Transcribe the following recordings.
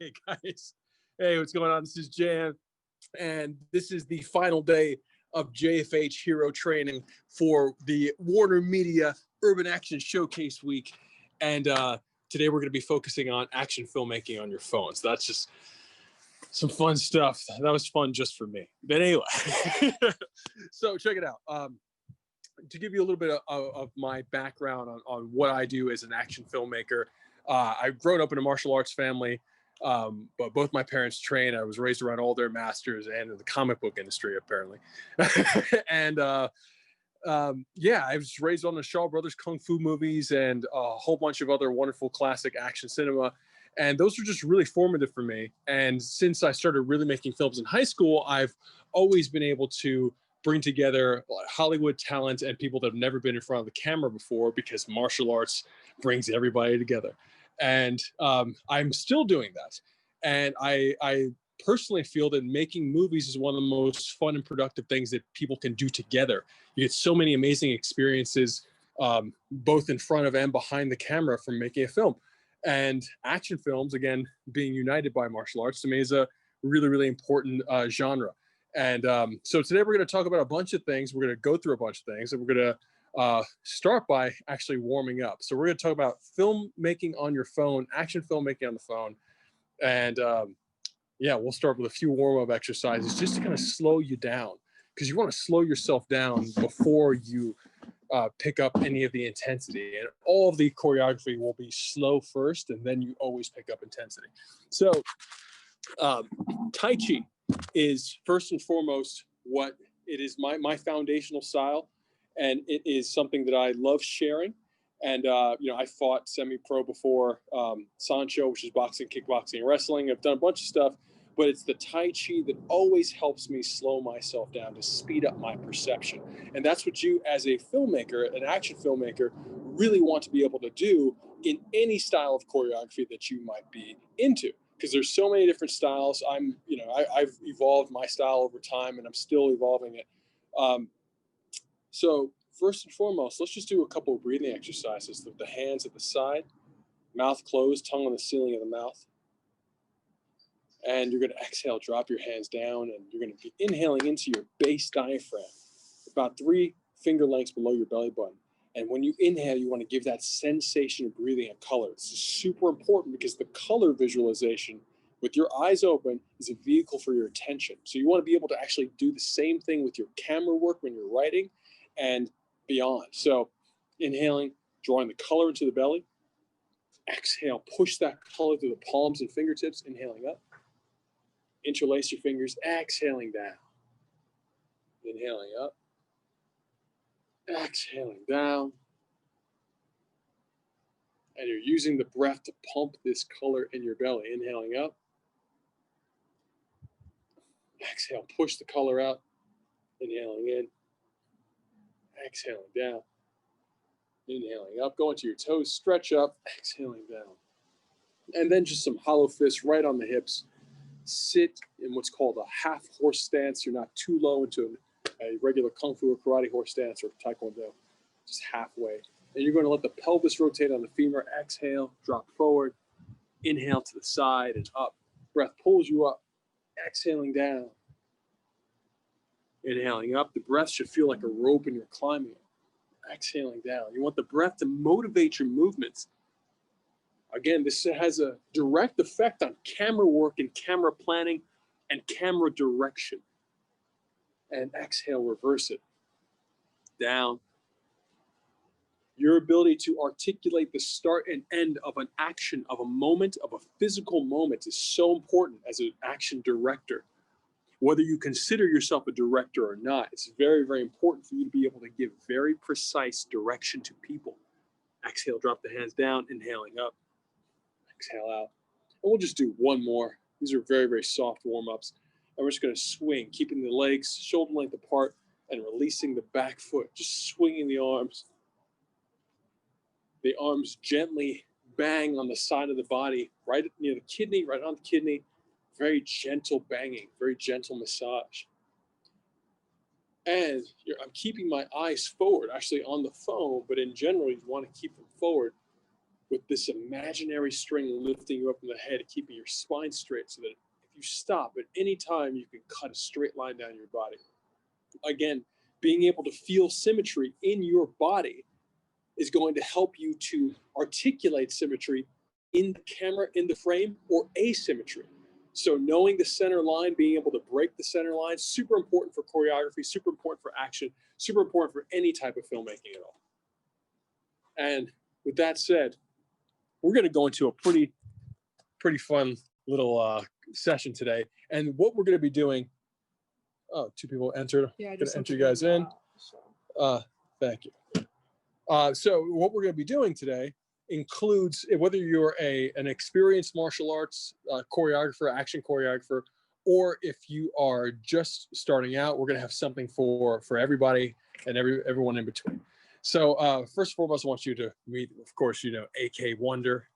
Hey guys, hey, what's going on? This is Jan, and this is the final day of JFH Hero Training for the WarnerMedia Urban Action Showcase week. And today we're going to be focusing on action filmmaking on your phone. So that's just some fun stuff. That was fun just for me. But anyway, so check it out. To give you a little bit of my background on what I do as an action filmmaker, I've grown up in a martial arts family. But both my parents trained. I was raised around all their masters and in the comic book industry, apparently. And yeah, I was raised on the Shaw Brothers Kung Fu movies and a whole bunch of other wonderful classic action cinema. And those were just really formative for me. And since I started really making films in high school, I've always been able to bring together Hollywood talent and people that have never been in front of the camera before, because martial arts brings everybody together. And I'm still doing that. And I personally feel that making movies is one of the most fun and productive things that people can do together. You get so many amazing experiences, both in front of and behind the camera, from making a film. And action films, again, being united by martial arts, to me is a really, really important genre. And so today we're going to talk about a bunch of things. We're going to go through a bunch of things, and we're going to start by actually warming up. So we're going to talk about filmmaking on your phone, action filmmaking on the phone. And yeah, we'll start with a few warm-up exercises just to kind of slow you down, because you want to slow yourself down before you pick up any of the intensity. And all of the choreography will be slow first, and then you always pick up intensity. So Tai Chi is first and foremost what it is, my foundational style. And it is something that I love sharing. And, you know, I fought semi-pro before, Sancho, which is boxing, kickboxing, and wrestling. I've done a bunch of stuff, but it's the Tai Chi that always helps me slow myself down, to speed up my perception. And that's what you, as a filmmaker, an action filmmaker, really want to be able to do in any style of choreography that you might be into. Because there's so many different styles. I've evolved my style over time, and I'm still evolving it. So first and foremost, let's just do a couple of breathing exercises with the hands at the side, mouth closed, tongue on the ceiling of the mouth. And you're going to exhale, drop your hands down, and you're going to be inhaling into your base diaphragm, about 3 finger lengths below your belly button. And when you inhale, you want to give that sensation of breathing a color. This is super important, because the color visualization with your eyes open is a vehicle for your attention. So you want to be able to actually do the same thing with your camera work when you're writing and beyond. So inhaling, drawing the color into the belly. Exhale, push that color through the palms and fingertips, inhaling up. Interlace your fingers, exhaling down. Inhaling up. Exhaling down. And you're using the breath to pump this color in your belly. Inhaling up. Exhale, push the color out. Inhaling in. Exhaling down. Inhaling up, go into your toes, stretch up, exhaling down. And then just some hollow fists right on the hips. Sit in what's called a half horse stance. You're not too low into a regular Kung Fu or karate horse stance or Taekwondo, just halfway. And you're going to let the pelvis rotate on the femur. Exhale, drop forward. Inhale to the side and up. Breath pulls you up. Exhaling down. Inhaling up. The breath should feel like a rope and you're climbing it. Exhaling down. You want the breath to motivate your movements. Again, this has a direct effect on camera work and camera planning and camera direction. And exhale, reverse it. Down. Your ability to articulate the start and end of an action, of a moment, of a physical moment, is so important as an action director. Whether you consider yourself a director or not, it's very, very important for you to be able to give very precise direction to people. Exhale, drop the hands down, inhaling up. Exhale out. And we'll just do one more. These are very, very soft warm-ups. And we're just going to swing, keeping the legs shoulder length apart and releasing the back foot, just swinging the arms. The arms gently bang on the side of the body, right near the kidney, right on the kidney. Very gentle banging, very gentle massage. And I'm keeping my eyes forward, actually on the phone, but in general, you want to keep them forward. with this imaginary string lifting you up in the head, keeping your spine straight so that if you stop at any time, you can cut a straight line down your body. Again, being able to feel symmetry in your body is going to help you to articulate symmetry in the camera, in the frame, or asymmetry. So knowing the center line, being able to break the center line, super important for choreography, super important for action, super important for any type of filmmaking at all. And with that said, we're going to go into a pretty fun little session today. And what we're going to be doing, oh, 2 people entered. Yeah, Going to enter you guys in. Thank you. So what we're going to be doing today includes whether you're an experienced martial arts choreographer, action choreographer, or if you are just starting out, we're going to have something for everybody and everyone in between. So first and foremost, I want you to meet, of course, you know, AK Wonder,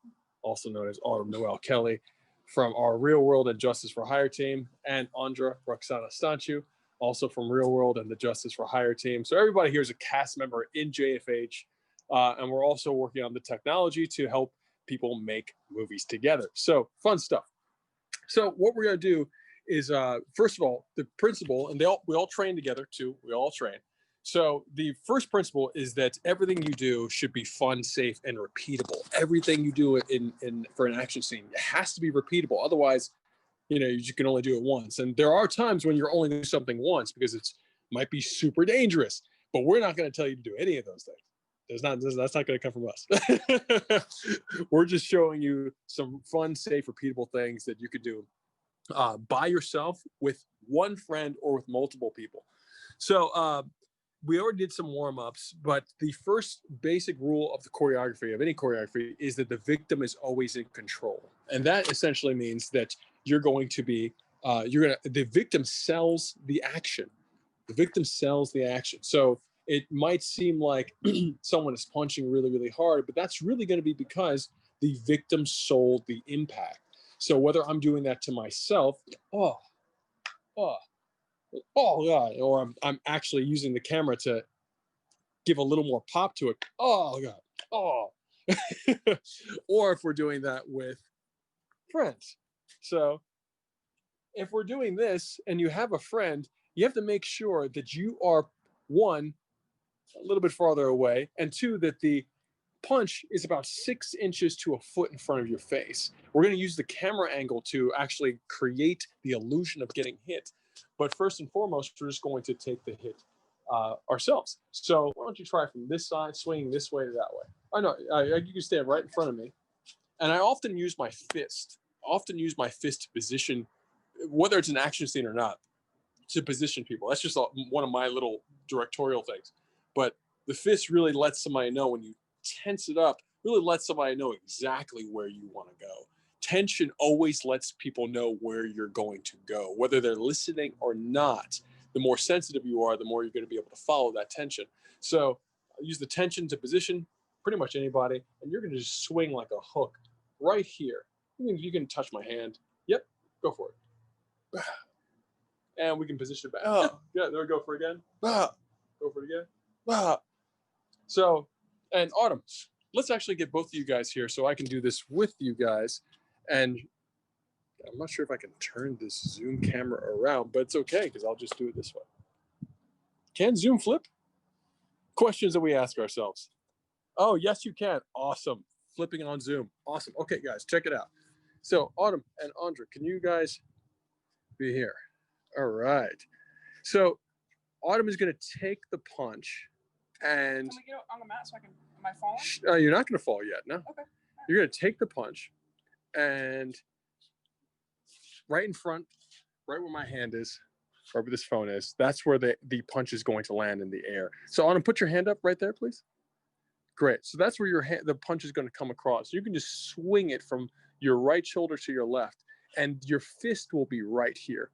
also known as Autumn Noel Kelly, from our Real World and Justice for Hire team, and Andra Roxana Stanchu, also from Real World and the Justice for Hire team. So everybody here is a cast member in JFH, and we're also working on the technology to help people make movies together. So fun stuff. So what we're going to do is, first of all, the principle, and we all train together too. We all train. So the first principle is that everything you do should be fun, safe, and repeatable. Everything you do for an action scene, it has to be repeatable. Otherwise, you know, you can only do it once. And there are times when you're only doing something once because it might be super dangerous. But we're not going to tell you to do any of those things. That's not going to come from us. We're just showing you some fun, safe, repeatable things that you could do by yourself, with one friend, or with multiple people. So we already did some warm-ups, but the first basic rule of the choreography, of any choreography, is that the victim is always in control. And that essentially means that you're going to be, the victim sells the action. The victim sells the action. So it might seem like someone is punching really, really hard, but that's really going to be because the victim sold the impact. So whether I'm doing that to myself, oh God, or I'm actually using the camera to give a little more pop to it, oh God, oh. Or if we're doing that with friends. So if we're doing this and you have a friend, you have to make sure that you are, one, a little bit farther away, and two, that the punch is about 6 inches to a foot in front of your face. We're going to use the camera angle to actually create the illusion of getting hit. But first and foremost, we're just going to take the hit ourselves. So why don't you try from this side, swinging this way to that way. Oh no, you can stand right in front of me. And I often use my fist. To position, whether it's an action scene or not, to position people. That's just one of my little directorial things. But the fist really lets somebody know, when you tense it up, really lets somebody know exactly where you want to go. Tension always lets people know where you're going to go, whether they're listening or not. The more sensitive you are, the more you're going to be able to follow that tension. So use the tension to position pretty much anybody, and you're going to just swing like a hook right here. You can touch my hand. Yep, go for it. And we can position it back. Oh, yeah, there we go for it again. Go for it again. So, and Autumn, let's actually get both of you guys here so I can do this with you guys. And I'm not sure if I can turn this Zoom camera around, but it's okay because I'll just do it this way. Can Zoom flip? Questions that we ask ourselves. Oh, yes, you can. Awesome. Flipping on Zoom. Awesome. Okay, guys, check it out. So, Autumn and Andra, can you guys be here? All right. So, Autumn is going to take the punch and... Can we get on the mat so I can... Am I falling? You're not going to fall yet, no. Okay. You're going to take the punch and right in front, right where my hand is, right where this phone is, that's where the punch is going to land in the air. So, Autumn, put your hand up right there, please. Great. So that's where the punch is going to come across. You can just swing it from your right shoulder to your left, and your fist will be right here.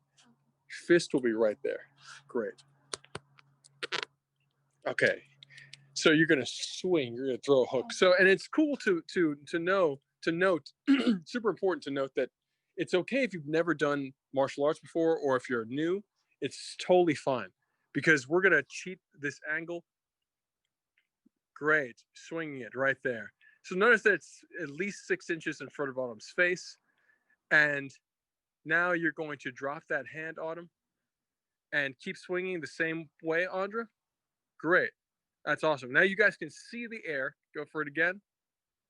Your fist will be right there. Great. Okay. So you're going to swing. You're going to throw a hook. So, and it's cool to note, super important to note that it's okay if you've never done martial arts before, or if you're new, it's totally fine, because we're going to cheat this angle. Great. Swinging it right there. So notice that it's at least 6 inches in front of Autumn's face. And now you're going to drop that hand, Autumn, and keep swinging the same way, Andra. Great. That's awesome. Now you guys can see the air. Go for it again.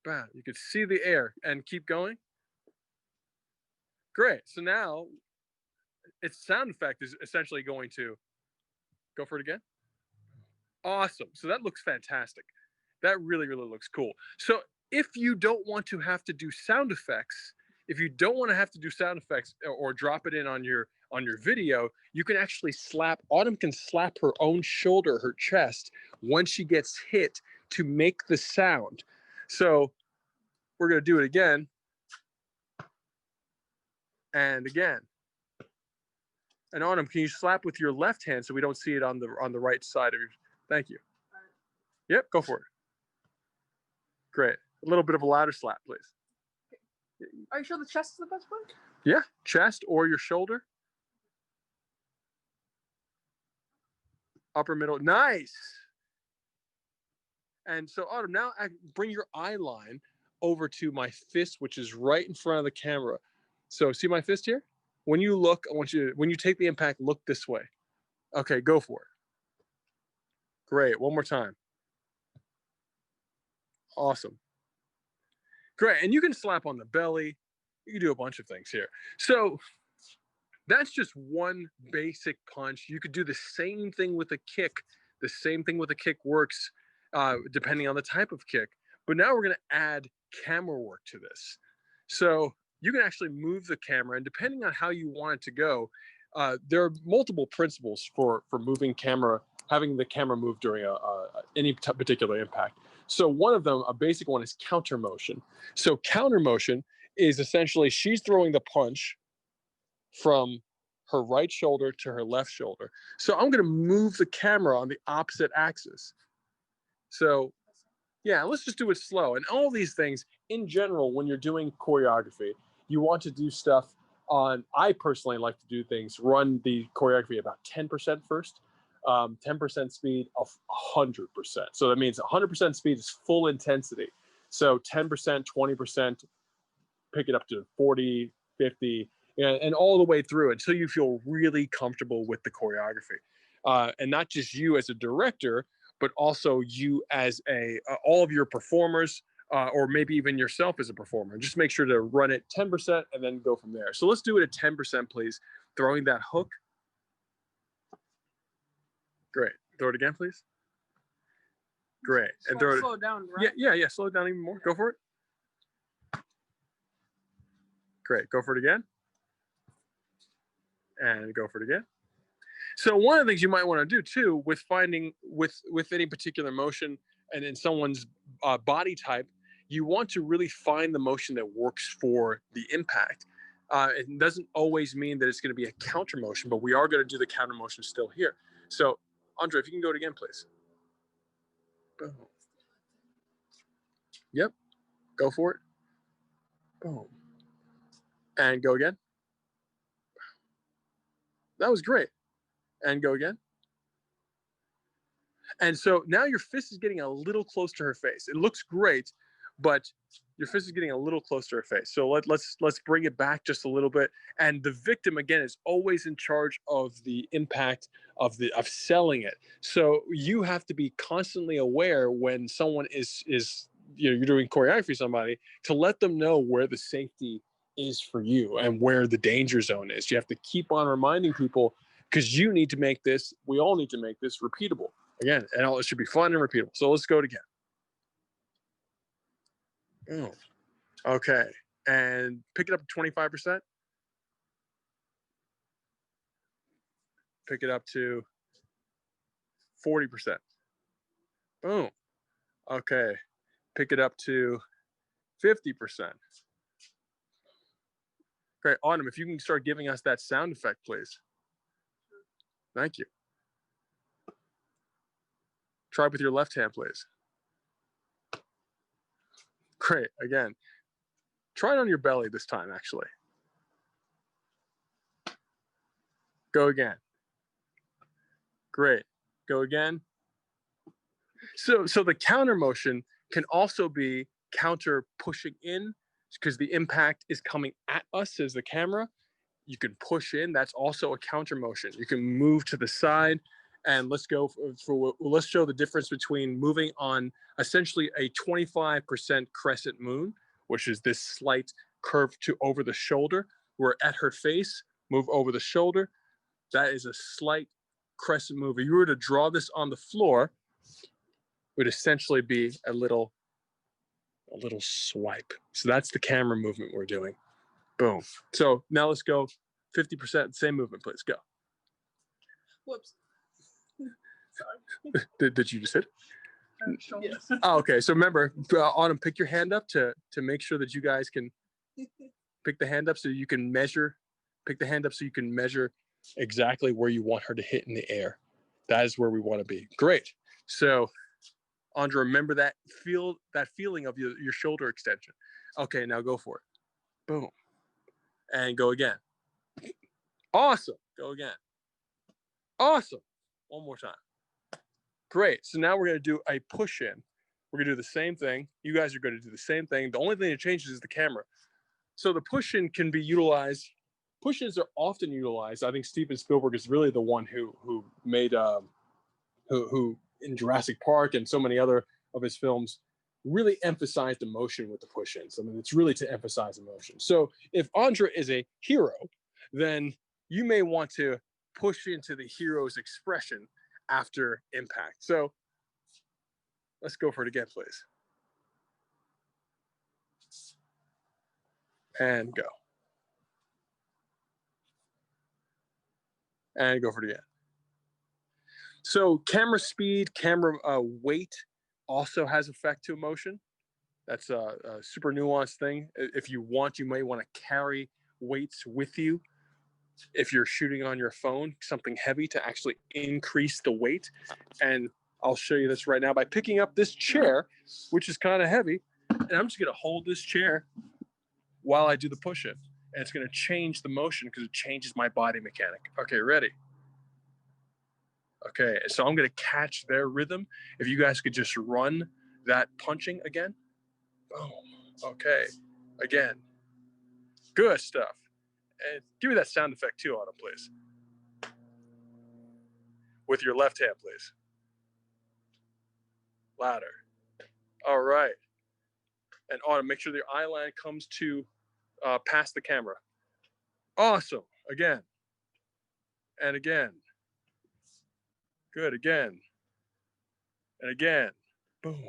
Bam. You can see the air and keep going. Great. So now its sound effect is essentially going to go for it again. Awesome. So that looks fantastic. That really, really looks cool. So if you don't want to have to do sound effects, or drop it in on your video, you can actually Autumn can slap her own shoulder, her chest, when she gets hit to make the sound. So we're going to do it again and again. And Autumn, can you slap with your left hand so we don't see it on the right side of your? Thank you. Yep, go for it. Great. A little bit of a louder slap, please. Are you sure the chest is the best one? Yeah, chest or your shoulder. Upper middle. Nice. And so, Autumn, now bring your eye line over to my fist, which is right in front of the camera. So see my fist here? When you look, when you take the impact, look this way. Okay, go for it. Great. One more time. Awesome. Great. And you can slap on the belly. You can do a bunch of things here. So that's just one basic punch. You could do the same thing with a kick. The same thing with a kick works depending on the type of kick. But now we're going to add camera work to this. So you can actually move the camera, and depending on how you want it to go, there are multiple principles for moving camera, having the camera move during any particular impact. So one of them, a basic one, is counter motion. So counter motion is essentially she's throwing the punch from her right shoulder to her left shoulder. So I'm going to move the camera on the opposite axis. So yeah, let's just do it slow. And all these things, in general, when you're doing choreography, you want to do stuff I personally like to do things, run the choreography about 10% first, 10% speed of 100%. So that means 100% speed is full intensity. So 10%, 20%, pick it up to 40, 50, and all the way through until you feel really comfortable with the choreography. And not just you as a director, but also you as all of your performers, or maybe even yourself as a performer. Just make sure to run it 10% and then go from there. So let's do it at 10%, please. Throwing that hook. Great. Throw it again, please. Great. And throw it. Slow it down, right? Yeah. Slow it down even more. Go for it. Great. Go for it again. And go for it again. So one of the things you might want to do too, with finding with any particular motion and in someone's body type, you want to really find the motion that works for the impact. It doesn't always mean that it's going to be a counter motion, but we are going to do the counter motion still here. So, Andre, if you can go it again, please. Boom. Yep. Go for it. Boom. And go again. That was great. And go again. And so now your fist is getting a little close to her face. It looks great, but your fist is getting a little close to her face. So let's bring it back just a little bit. And the victim, again, is always in charge of the impact of selling it. So you have to be constantly aware when someone is you're doing choreography for somebody, to let them know where the safety is for you and where the danger zone is. You have to keep on reminding people, because you need to make this, we all need to make this repeatable. Again, and it should be fun and repeatable. So let's go it again. Oh, okay. And pick it up to 25%. Pick it up to 40%. Boom. Okay. Pick it up to 50%. Great. Autumn, if you can start giving us that sound effect, please. Thank you. Try with your left hand, please. Great. Again, try it on your belly this time, actually. Go again. Great. Go again. So the counter motion can also be counter pushing in because the impact is coming at us as the camera. You can push in. That's also a counter motion. You can move to the side. And let's go let's show the difference between moving on essentially a 25% crescent moon, which is this slight curve to over the shoulder. We're at her face, move over the shoulder. That is a slight crescent move. If you were to draw this on the floor, it would essentially be a little swipe. So that's the camera movement we're doing. Boom. So now let's go 50%, same movement, please. Go. Whoops. Sorry. Did you just hit? Yes. Oh, okay. So remember, Autumn, pick your hand up to make sure that you guys can pick the hand up so you can measure. Pick the hand up so you can measure exactly where you want her to hit in the air. That is where we want to be. Great. So, Andra, remember that feeling of your shoulder extension. Okay, now go for it. Boom. And go again. Awesome. Go again. Awesome. One more time. Great. So now we're going to do a push in. We're going to do the same thing. You guys are going to do the same thing. The only thing that changes is the camera. So the push in can be utilized. Push ins are often utilized. I think Steven Spielberg is really the one who made who in Jurassic Park and so many other of his films really emphasized emotion with the push ins. I mean, it's really to emphasize emotion. So if Andra is a hero, then you may want to push into the hero's expression after impact. So let's go for it again, please. And go. And go for it again. So camera speed, camera weight also has effect to emotion. That's a super nuanced thing. If you want, you may want to carry weights with you. If you're shooting on your phone, something heavy to actually increase the weight. And I'll show you this right now by picking up this chair, which is kind of heavy. And I'm just going to hold this chair while I do the push-in. And it's going to change the motion because it changes my body mechanic. Okay, ready? Okay, so I'm going to catch their rhythm. If you guys could just run that punching again. Boom. Okay, again. Good stuff. And give me that sound effect too, Autumn, please. With your left hand, please. Louder. All right. And Autumn, make sure your eye line comes to past the camera. Awesome. Again. And again. Good. Again. And again. Boom.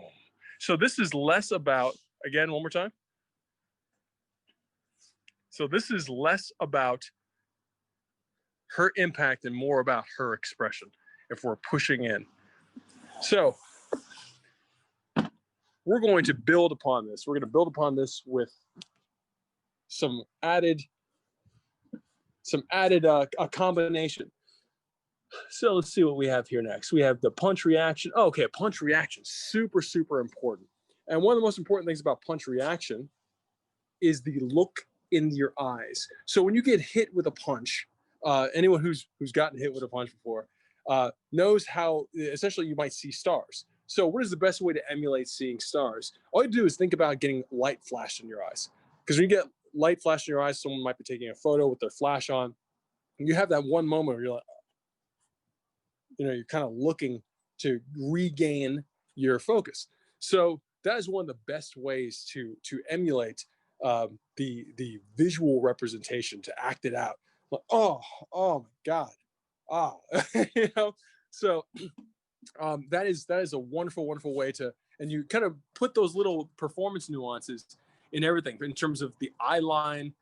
So this is less about, again, one more time. So this is less about her impact and more about her expression if we're pushing in. So we're going to build upon this. We're going to build upon this with some added a combination. So let's see what we have here next. We have the punch reaction. Oh, okay, punch reaction, super, super important. And one of the most important things about punch reaction is the look in your eyes. So when you get hit with a punch, anyone who's gotten hit with a punch before knows how essentially you might see stars. So what is the best way to emulate seeing stars? All you do is think about getting light flashed in your eyes. Because when you get light flashed in your eyes, someone might be taking a photo with their flash on. And you have that one moment where you're like, you're kind of looking to regain your focus. So that is one of the best ways to emulate the visual representation, to act it out. Like, oh my God, So that is a wonderful, wonderful way to, and you kind of put those little performance nuances in everything in terms of the eye line,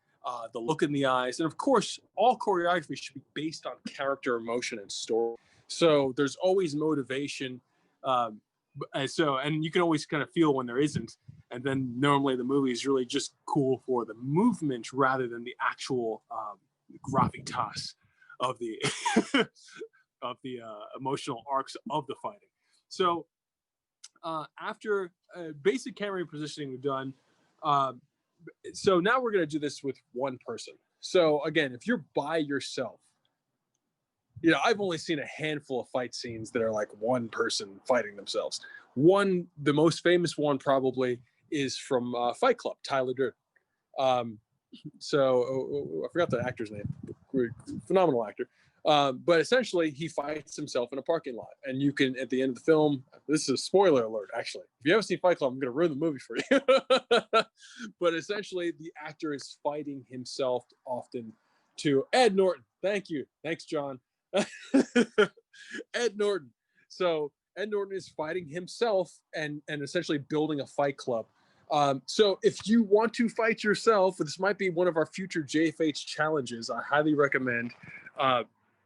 the look in the eyes, and of course, all choreography should be based on character, emotion, and story. So there's always motivation. And you can always kind of feel when there isn't. And then normally the movie is really just cool for the movement rather than the actual gravitas of the of the emotional arcs of the fighting. So after basic camera positioning done, so now we're going to do this with one person. So again, if you're by yourself, I've only seen a handful of fight scenes that are like one person fighting themselves. The most famous one probably is from Fight Club, Tyler Durden. I forgot the actor's name. Phenomenal actor. But essentially, he fights himself in a parking lot. And you can, at the end of the film, this is a spoiler alert, actually. If you haven't seen Fight Club, I'm going to ruin the movie for you. But essentially, the actor is fighting himself often to Ed Norton. Thank you. Thanks, John. Ed Norton. So Ed Norton is fighting himself and essentially building a fight club. So if you want to fight yourself, this might be one of our future JFH challenges. I highly recommend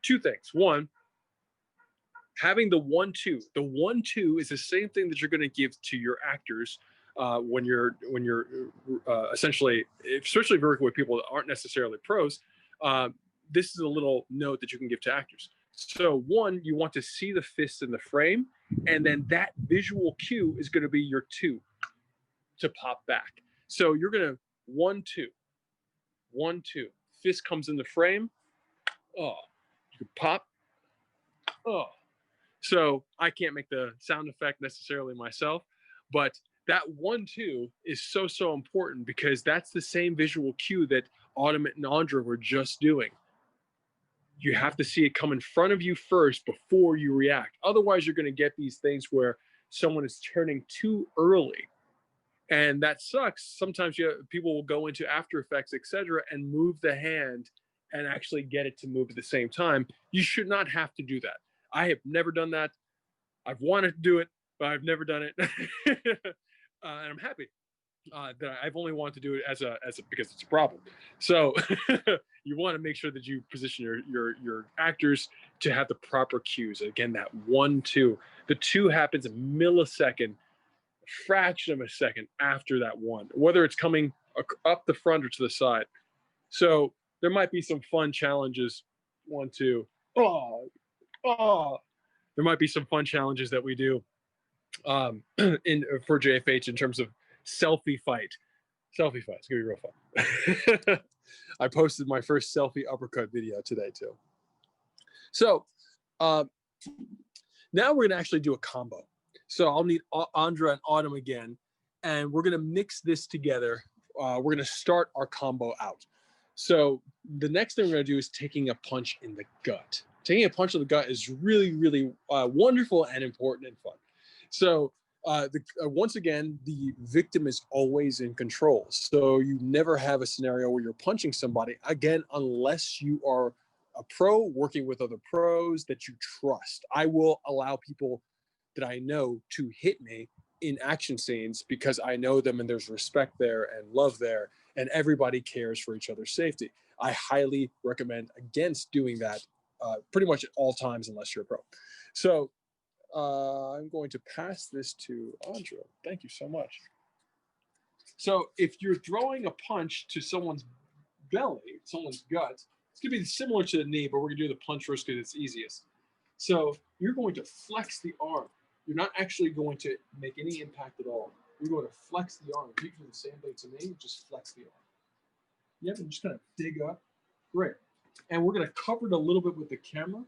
two things. One, having the 1-2. The 1-2 is the same thing that you're going to give to your actors when you're essentially, especially working with people that aren't necessarily pros. This is a little note that you can give to actors. So one, you want to see the fists in the frame, and then that visual cue is going to be your 2 to pop back. So you're going to 1-2, 1-2. Fist comes in the frame. Oh, you can pop. Oh. So I can't make the sound effect necessarily myself, but that 1-2 is so important because that's the same visual cue that Autumn and Andra were just doing. You have to see it come in front of you first before you react. Otherwise, you're going to get these things where someone is turning too early. And that sucks. Sometimes people will go into After Effects, etc., and move the hand and actually get it to move at the same time. You should not have to do that. I have never done that. I've wanted to do it, but I've never done it. And I'm happy that I've only wanted to do it because it's a problem. So you want to make sure that you position your actors to have the proper cues. Again, that 1-2. The 2 happens a millisecond, fraction of a second after that 1, whether it's coming up the front or to the side. So there might be some fun challenges. 1-2. Oh. There might be some fun challenges that we do for JFH in terms of selfie fight. Selfie fight. It's gonna be real fun. I posted my first selfie uppercut video today too. So now we're gonna actually do a combo. So I'll need Andra and Autumn again, and we're going to mix this together. We're going to start our combo out. So the next thing we're going to do is taking a punch in the gut. Taking a punch in the gut is really wonderful and important and fun. So once again, the victim is always in control. So you never have a scenario where you're punching somebody, again, unless you are a pro working with other pros that you trust. I will allow people that I know to hit me in action scenes because I know them and there's respect there and love there and everybody cares for each other's safety. I highly recommend against doing that pretty much at all times unless you're a pro. So I'm going to pass this to Andra. Thank you so much. So if you're throwing a punch to someone's belly, someone's gut, it's going to be similar to the knee, but we're going to do the punch first because it's easiest. So you're going to flex the arm. You're not actually going to make any impact at all. You're going to flex the arm. If you can do the same thing to me, just flex the arm. Yep, and just kind of dig up. Great. And we're going to cover it a little bit with the camera.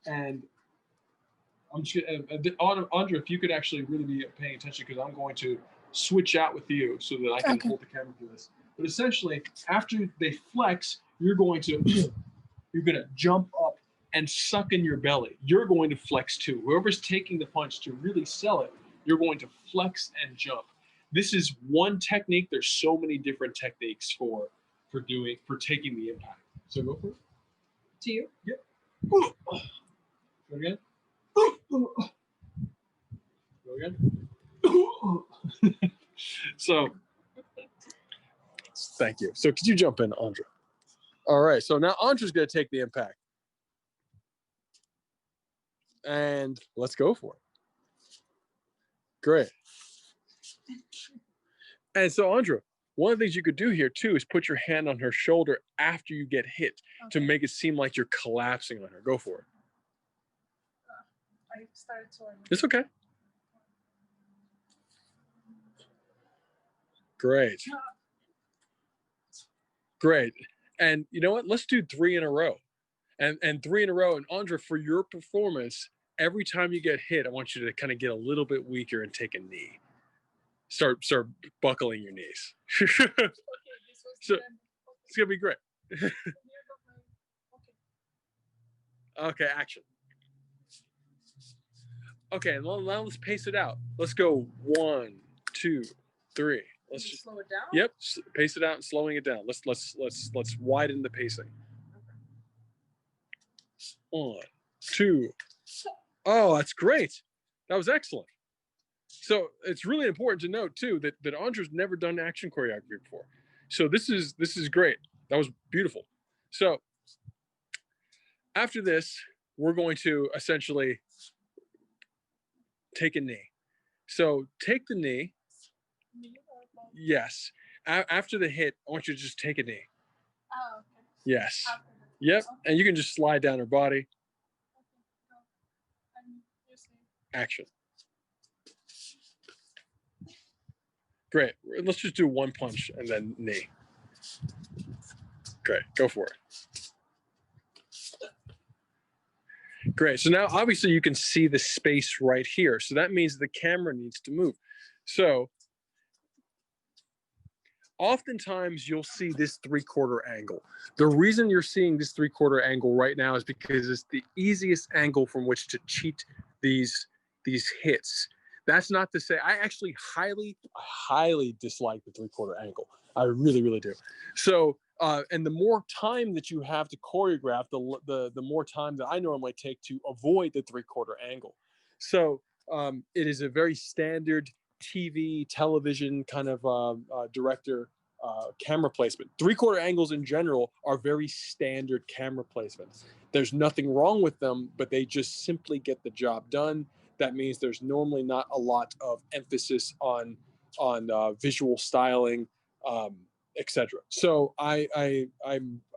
And I'm just going Andra, if you could actually really be paying attention because I'm going to switch out with you so that I can hold the camera through this. But essentially, after they flex, you're going to jump up and suck in your belly. You're going to flex too. Whoever's taking the punch to really sell it, you're going to flex and jump. This is one technique. There's so many different techniques for taking the impact. So go for it. To you? Yep. Go again. Go again. So thank you. So could you jump in, Andra? All right. So now Andra's going to take the impact. And let's go for it. Great. And so, Andra, one of the things you could do here too is put your hand on her shoulder after you get hit to make it seem like you're collapsing on her. Go for it. I started to. It's okay. Great. Great. And you know what? Let's do 3 in a row. And 3 in a row. And Andra, for your performance, every time you get hit, I want you to kind of get a little bit weaker and take a knee. start buckling your knees. Okay, this was So- the end. It's gonna be great. Okay. Here go my- okay. Okay, action. Okay, now let's pace it out. Let's go 1, 2, 3. Can Let's you just slow it down? Yep, pace it out and slowing it down. Let's widen the pacing. 1, 2. Oh, that's great. That was excellent. So it's really important to note too that Andre's never done action choreography before. So this is great. That was beautiful. So after this, we're going to essentially take a knee. So take the knee. Me or both? Yes. After the hit, I want you to just take a knee. Oh, okay. Yes. After the- Yep. Okay. And you can just slide down her body. Okay, go. And you say, Action. Great. Let's just do one punch and then knee. Great. Go for it. Great. So now obviously you can see the space right here. So that means the camera needs to move. So oftentimes you'll see this 3/4 angle. The reason you're seeing this 3/4 angle right now is because it's the easiest angle from which to cheat these hits. That's not to say I actually highly dislike the 3/4 angle. I really, really do. So and the more time that you have to choreograph, the more time that I normally take to avoid the 3/4 angle. So it is a very standard television kind of director camera placement. 3/4 angles in general are very standard camera placements. There's nothing wrong with them, but they just simply get the job done. That means there's normally not a lot of emphasis on visual styling, etc. So I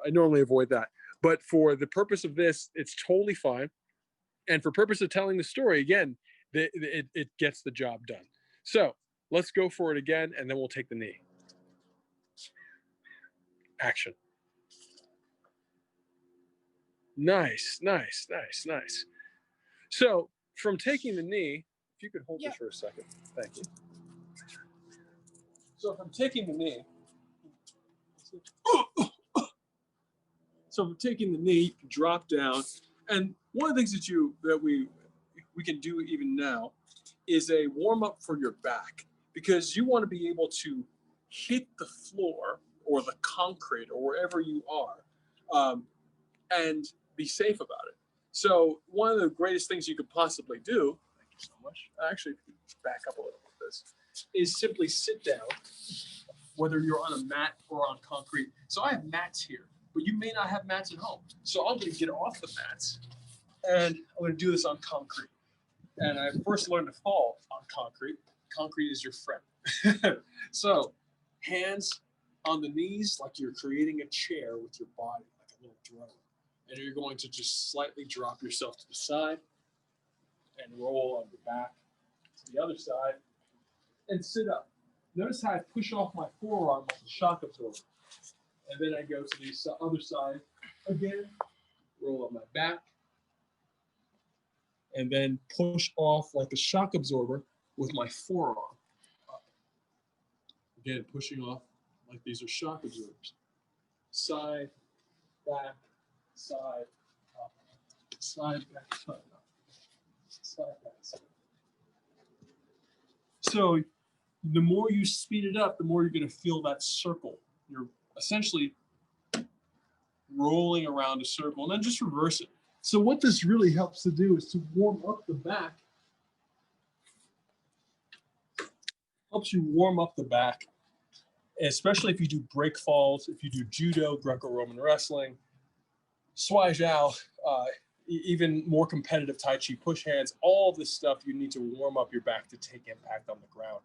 normally avoid that. But for the purpose of this, it's totally fine. And for purpose of telling the story, again, it gets the job done. So let's go for it again, and then we'll take the knee. Action. Nice, nice, nice, nice. So from taking the knee, if you could hold this for a second. Thank you. So from taking the knee, you can drop down. And one of the things that we can do even now is a warm up for your back, because you want to be able to hit the floor or the concrete or wherever you are, and be safe about it. So one of the greatest things you could possibly do, thank you so much, actually back up a little with this, is simply sit down, whether you're on a mat or on concrete. So I have mats here, but you may not have mats at home. So I'm going to get off the mats, and I'm going to do this on concrete. And I first learned to fall on concrete. Concrete is your friend. So hands on the knees like you're creating a chair with your body, like a little throne. And you're going to just slightly drop yourself to the side and roll on your back to the other side and sit up. Notice how I push off my forearm like a shock absorber. And then I go to the other side again, roll up my back, and then push off like a shock absorber with my forearm up. Again, pushing off like these are shock absorbers. Side, back, side, up. Side, back, side, up. Side, back, side. So the more you speed it up, the more you're going to feel that circle. You're essentially rolling around a circle, and then just reverse it. So what this really helps to do is to warm up the back. Helps you warm up the back, especially if you do break falls, if you do judo, Greco-Roman wrestling, Swai Jiao, even more competitive Tai Chi push hands, all of this stuff, you need to warm up your back to take impact on the ground.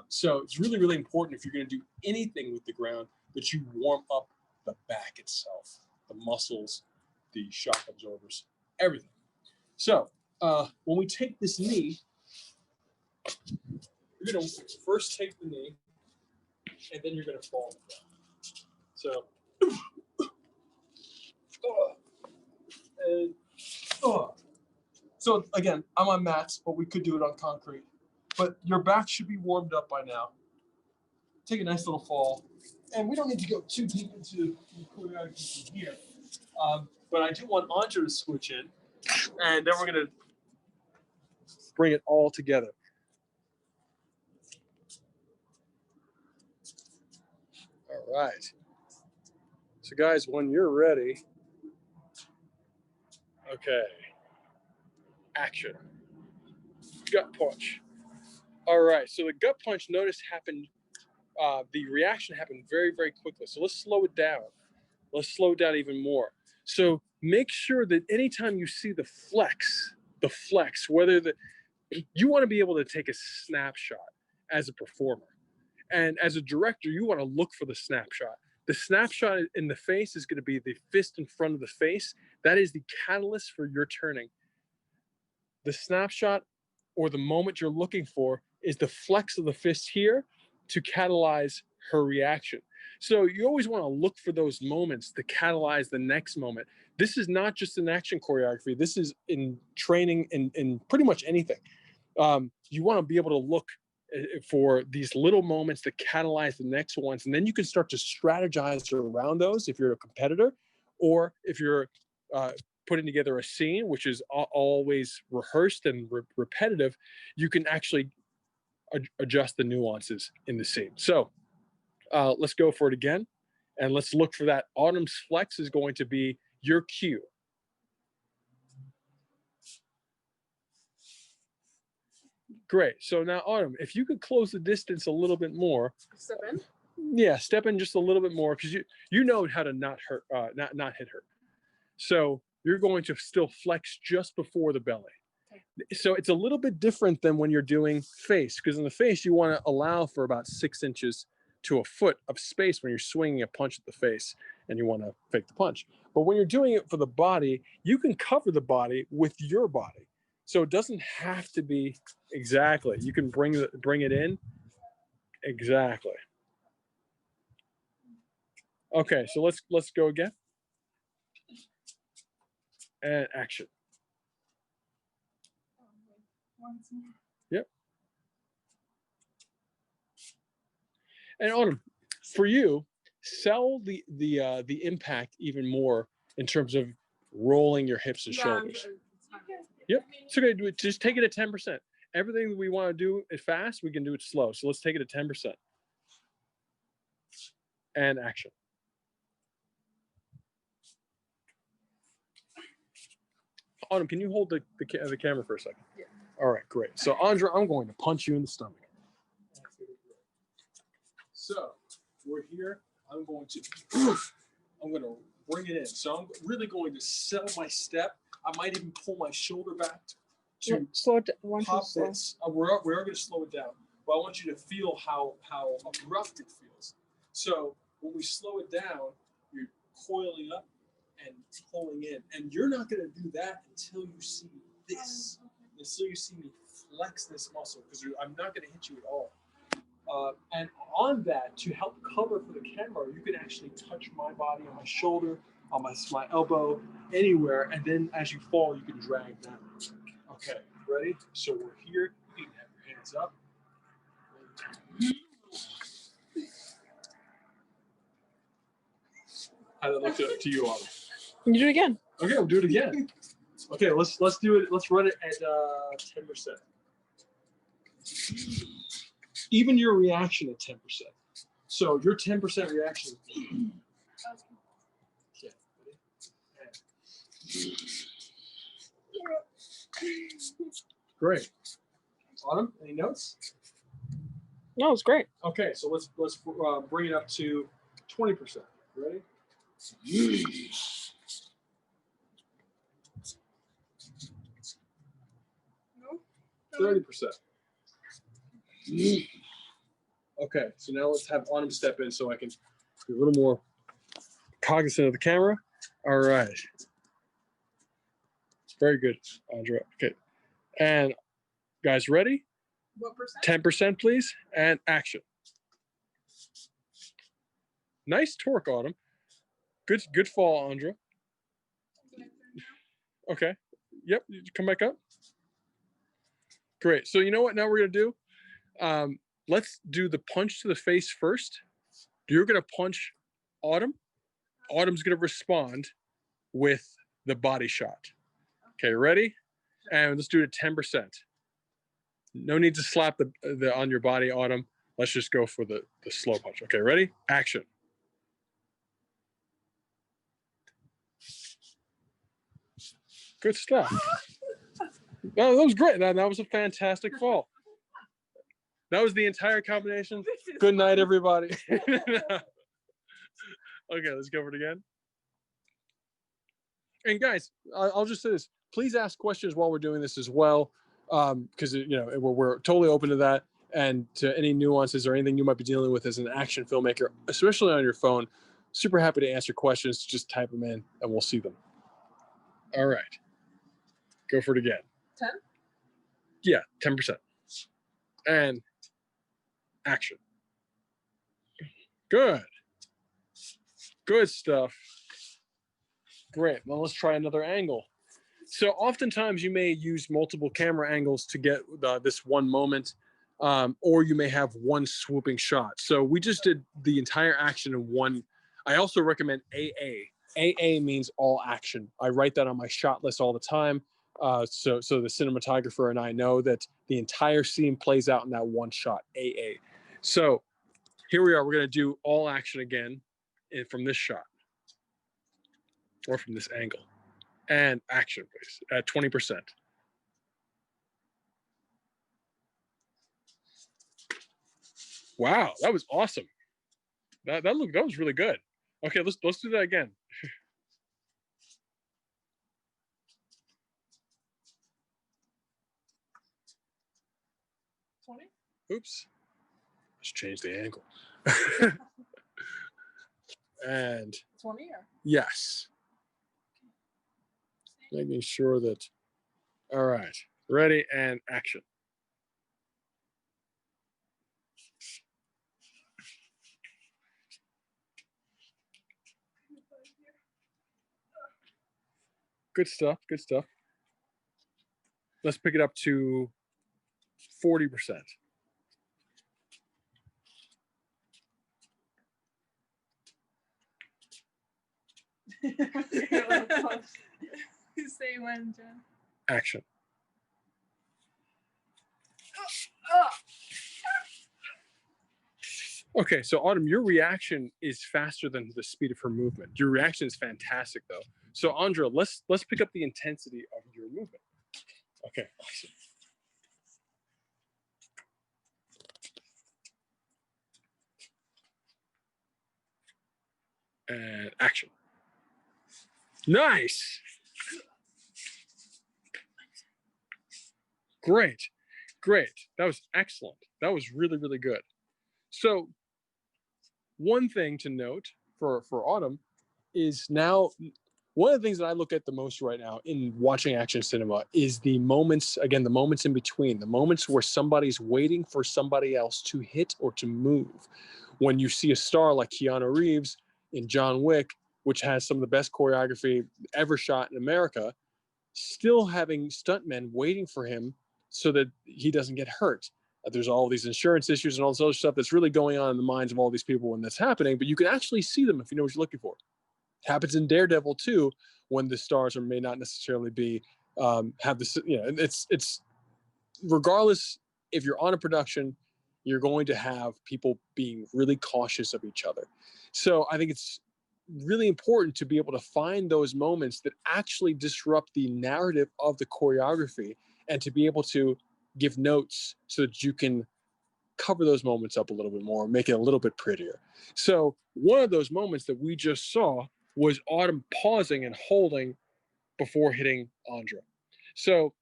So it's really, really important if you're going to do anything with the ground that you warm up the back itself, the muscles, the shock absorbers, everything. So when we take this knee, you're going to first take the knee, and then you're going to fall down. So, and, so again, I'm on mats, but we could do it on concrete. but your back should be warmed up by now. Take a nice little fall. And we don't need to go too deep into the choreography from here. But I do want Andra to switch in, and then we're going to bring it all together. All right. So guys, when you're ready, okay, action. Gut punch. All right, so the gut punch, notice, happened, the reaction happened very, very quickly. So let's slow it down. Let's slow it down even more. So make sure that anytime you see the flex, whether you want to be able to take a snapshot as a performer. And as a director, you want to look for the snapshot. The snapshot in the face is going to be the fist in front of the face. That is the catalyst for your turning. The snapshot or the moment you're looking for is the flex of the fist here to catalyze her reaction. So you always want to look for those moments to catalyze the next moment. This is not just in action choreography. This is in training in pretty much anything. You want to be able to look for these little moments to catalyze the next ones, and then you can start to strategize around those if you're a competitor, or if you're putting together a scene, which is always rehearsed and repetitive. You can actually adjust the nuances in the scene. So let's go for it again, and let's look for that. Autumn's flex is going to be your cue. Great. So now, Autumn, if you could close the distance a little bit more. Step in? Yeah, step in just a little bit more, because you know how to not hit her. So you're going to still flex just before the belly. Okay. So it's a little bit different than when you're doing face, because in the face you want to allow for about 6 inches to a foot of space when you're swinging a punch at the face, and you want to fake the punch. But when you're doing it for the body, you can cover the body with your body. So it doesn't have to be exactly. You can bring it in. Exactly. Okay, so let's go again. And action. Yep. And Autumn, for you, sell the impact even more in terms of rolling your hips and shoulders. Yep. It's okay. Just take it at 10%. Everything that we want to do is fast. We can do it slow. So let's take it at 10%. And action. Autumn, can you hold the camera for a second? Yeah. All right, great. So Andra, I'm going to punch you in the stomach. So we're here. I'm going to bring it in. So I'm really going to sell my step. I might even pull my shoulder back to pop this. We are going to slow it down, but I want you to feel how abrupt it feels. So when we slow it down, you're coiling up and pulling in, and you're not going to do that until you see this, until you see me flex this muscle, because I'm not going to hit you at all. And on that, to help cover for the camera, you can actually touch my body on my shoulder, on my elbow, anywhere, and then as you fall, you can drag down. Okay, ready? So we're here. You can have your hands up. How did that look to you, Autumn? You do it again. Okay, we'll do it again. Okay, let's do it. Let's run it at 10%. Even your reaction at 10%. So your 10% reaction. Okay, ready? Great. Autumn, any notes? No, it's great. Okay, so let's bring it up to 20%. Ready? 30%. Okay, so now let's have Autumn step in so I can be a little more cognizant of the camera. All right. Very good, Andrea. Okay. And guys, ready? What percent? 10%, please, and action. Nice torque, Autumn. Good fall, Andrea. Okay. Yep, come back up. Great. So you know what now we're going to do? Let's do the punch to the face first. You're going to punch Autumn. Autumn's going to respond with the body shot. Okay, ready? And let's do it at 10%. No need to slap the on your body, Autumn. Let's just go for the slow punch. Okay, ready? Action. Good stuff. That was great. That was a fantastic fall. That was the entire combination. Good night, everybody. Okay, let's go over it again. And guys, I'll just say this. Please ask questions while we're doing this as well, because we're totally open to that and to any nuances or anything you might be dealing with as an action filmmaker, especially on your phone. Super happy to answer questions. Just type them in and we'll see them. All right. Go for it again. 10? Yeah, 10%. And action. Good. Good stuff. Great. Well, let's try another angle. So oftentimes you may use multiple camera angles to get this one moment, or you may have one swooping shot. So we just did the entire action in one. I also recommend AA. AA means all action. I write that on my shot list all the time. So the cinematographer and I know that the entire scene plays out in that one shot, AA. So here we are. We're going to do all action again from this shot or from this angle. And action, please, at 20%. Wow, that was awesome. That was really good. Okay, let's do that again. 20? Oops. Let's change the angle. And 20 or? yes. Making sure that, all right, ready and action. Good stuff, good stuff. Let's pick it up to 40%. Say when, Jen. Action. Okay, so Autumn, your reaction is faster than the speed of her movement. Your reaction is fantastic, though. So Andra, let's pick up the intensity of your movement. Okay, awesome. And action. Nice. Great. That was excellent. That was really, really good. So one thing to note for Autumn is now one of the things that I look at the most right now in watching action cinema is the moments, again, the moments in between, the moments where somebody's waiting for somebody else to hit or to move. When you see a star like Keanu Reeves in John Wick, which has some of the best choreography ever shot in America, still having stuntmen waiting for him so that he doesn't get hurt. There's all these insurance issues and all this other stuff that's really going on in the minds of all these people when that's happening, but you can actually see them if you know what you're looking for. It happens in Daredevil too, when the stars may not necessarily be have this. It's regardless if you're on a production, you're going to have people being really cautious of each other. So I think it's really important to be able to find those moments that actually disrupt the narrative of the choreography and to be able to give notes so that you can cover those moments up a little bit more, make it a little bit prettier. So one of those moments that we just saw was Autumn pausing and holding before hitting Andra. So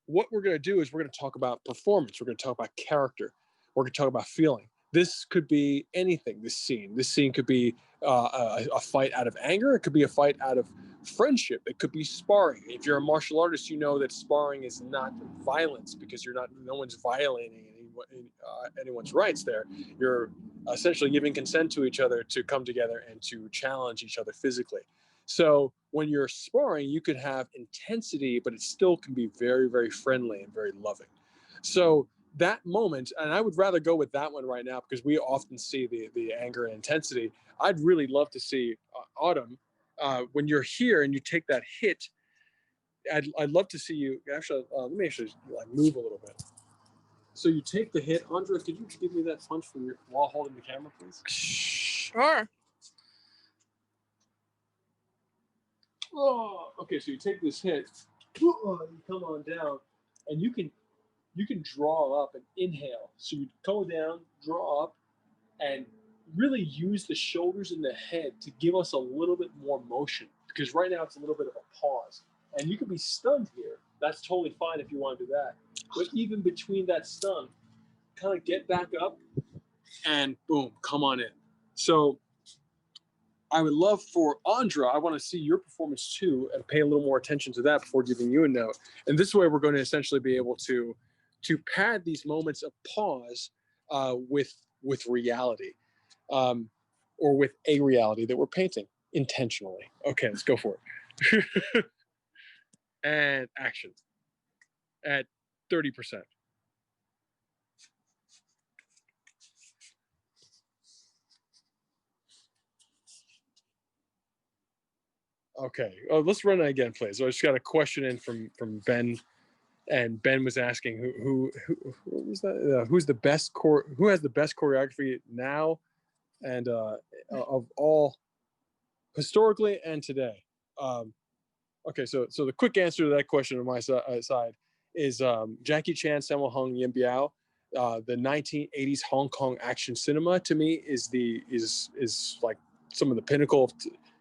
what we're going to do is we're going to talk about performance. We're going to talk about character. We're going to talk about feeling. This could be anything, this scene could be a fight out of anger. It could be a fight out of friendship. It could be sparring. If you're a martial artist, you know that sparring is not violence because no one's violating anyone's rights there. You're essentially giving consent to each other to come together and to challenge each other physically. So when you're sparring, you could have intensity, but it still can be very, very friendly and very loving. So that moment, and I would rather go with that one right now because we often see the anger and intensity. I'd really love to see Autumn, when you're here and you take that hit. I'd love to see you actually. Let me actually like move a little bit. So you take the hit, Andra. Could you give me that punch from your while holding the camera, please? Sure. Oh, okay. So you take this hit, you come on down, and you can draw up and inhale. So you go down, draw up, and really use the shoulders and the head to give us a little bit more motion. Because right now it's a little bit of a pause. And you can be stunned here. That's totally fine if you want to do that. But even between that stun, kind of get back up and boom, come on in. So I would love for Andra, I want to see your performance too and pay a little more attention to that before giving you a note. And this way we're going to essentially be able to pad these moments of pause with reality, or with a reality that we're painting intentionally. Okay, let's go for it. And action at 30%. Okay, let's run it again, please. I just got a question in from Ben, and Ben was asking who was that? Who has the best choreography now, and of all historically and today. Okay, so the quick answer to that question on my side is Jackie Chan, Sammo Hung, Yin Biao. The 1980s Hong Kong action cinema to me is like some of the pinnacle,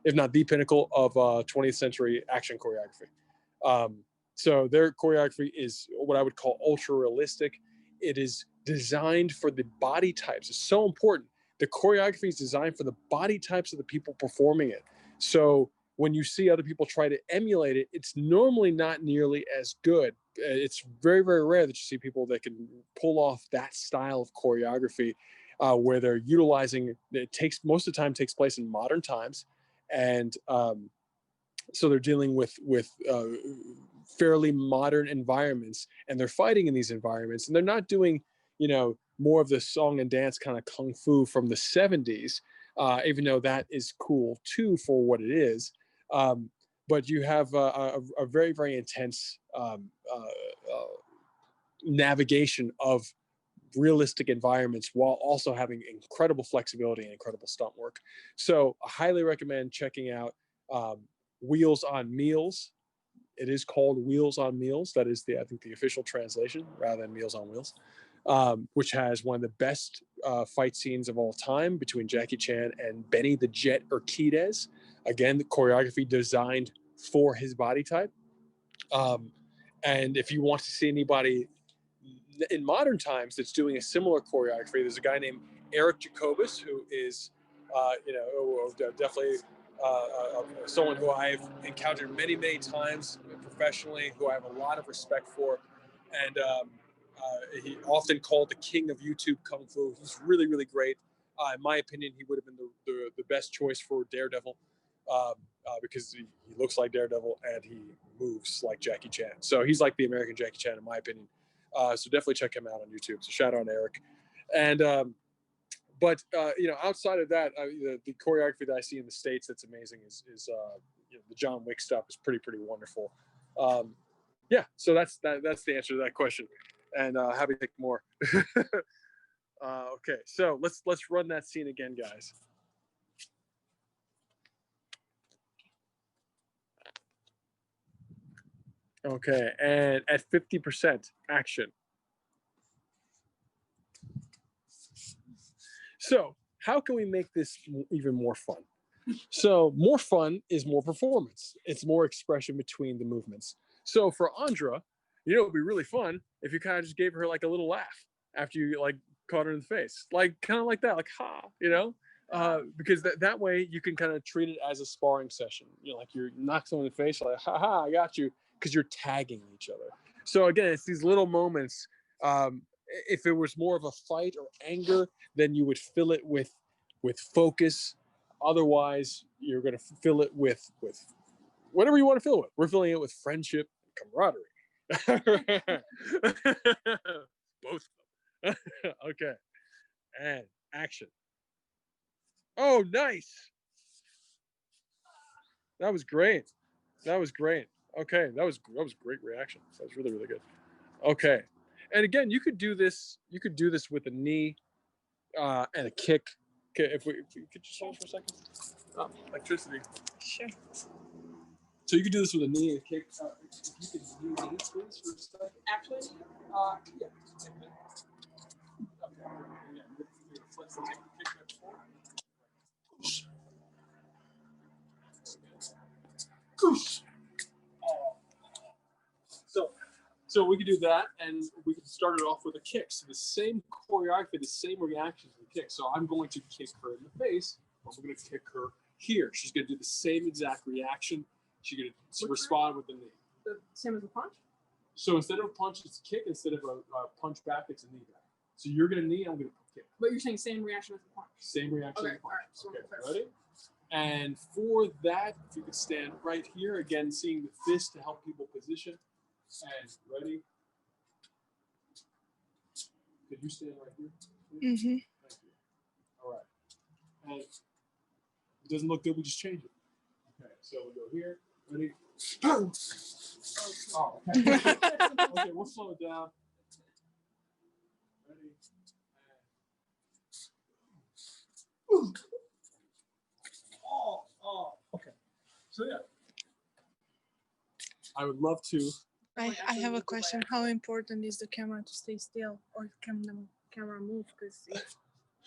if not the pinnacle, of 20th century action choreography. So their choreography is what I would call ultra realistic. It is designed for the body types. It's so important. The choreography is designed for the body types of the people performing it. So when you see other people try to emulate it, it's normally not nearly as good. It's very, very rare that you see people that can pull off that style of choreography, where they're utilizing it. Most of the time takes place in modern times, and so they're dealing with fairly modern environments, and they're fighting in these environments, and they're not doing more of the song and dance kind of kung fu from the 70s, even though that is cool too for what it is. But you have a very, very intense navigation of realistic environments while also having incredible flexibility and incredible stunt work. So I highly recommend checking out Wheels on Meals. It is called Wheels on Meals. That is I think the official translation rather than Meals on Wheels, which has one of the best fight scenes of all time between Jackie Chan and Benny the Jet Urquidez. Again, the choreography designed for his body type. And if you want to see anybody in modern times that's doing a similar choreography, there's a guy named Eric Jacobus who is, definitely someone who I've encountered many, many times professionally, who I have a lot of respect for. And he often called the king of YouTube Kung Fu. He's really, really great. In my opinion, he would have been the best choice for Daredevil, because he looks like Daredevil and he moves like Jackie Chan. So he's like the American Jackie Chan, in my opinion. So definitely check him out on YouTube. So shout out to Eric. And but outside of that, the choreography that I see in the States that's amazing is the John Wick stuff is pretty wonderful. Yeah, so that's the answer to that question, and happy to take more. Okay, so let's run that scene again, guys. Okay, and at 50% action. So how can we make this even more fun? So more fun is more performance. It's more expression between the movements. So for Andra, it'd be really fun if you kind of just gave her like a little laugh after you like caught her in the face, like kind of like that, like ha, because that way you can kind of treat it as a sparring session. Like you're knock someone in the face, like ha ha, I got you, because you're tagging each other. So again, it's these little moments. If it was more of a fight or anger, then you would fill it with focus. Otherwise, you're going to fill it with whatever you want to fill it with. We're filling it with friendship and camaraderie. Both of them. Okay. And action. Oh, nice. That was great. That was great. Okay, that was great reaction. That was really, really good. Okay. And again, you could do this with a knee and a kick. Okay, if we could just hold for a second. Oh, electricity. Sure. So you could do this with a knee and a kick. If you could do knees, please, for a second. Actually, Yeah. Okay. Yeah. Flex the kick back forward. Goosh. So we could do that, and we could start it off with a kick. So the same choreography, the same reaction to the kick. So I'm going to kick her in the face, or we're going to kick her here. She's going to do the same exact reaction. She's going to respond with the knee. the same as a punch? So instead of a punch, it's a kick. Instead of a punch back, it's a knee back. So you're going to knee, I'm going to kick. But you're saying same reaction as a punch? Same reaction Okay, as a punch. all right. So Okay, ready? And for that, if you could stand right here, again, seeing the fist to help people position. And ready? Could you stand right here? Mm-hmm. Thank you. All right. And if it doesn't look good, we just change it. Okay, so we go here. Ready? Oh, okay. Okay, we'll slow it down. Ready? And... Oh, okay. So yeah. I would love to. I have a question. How important is the camera to stay still, or can the camera move? Because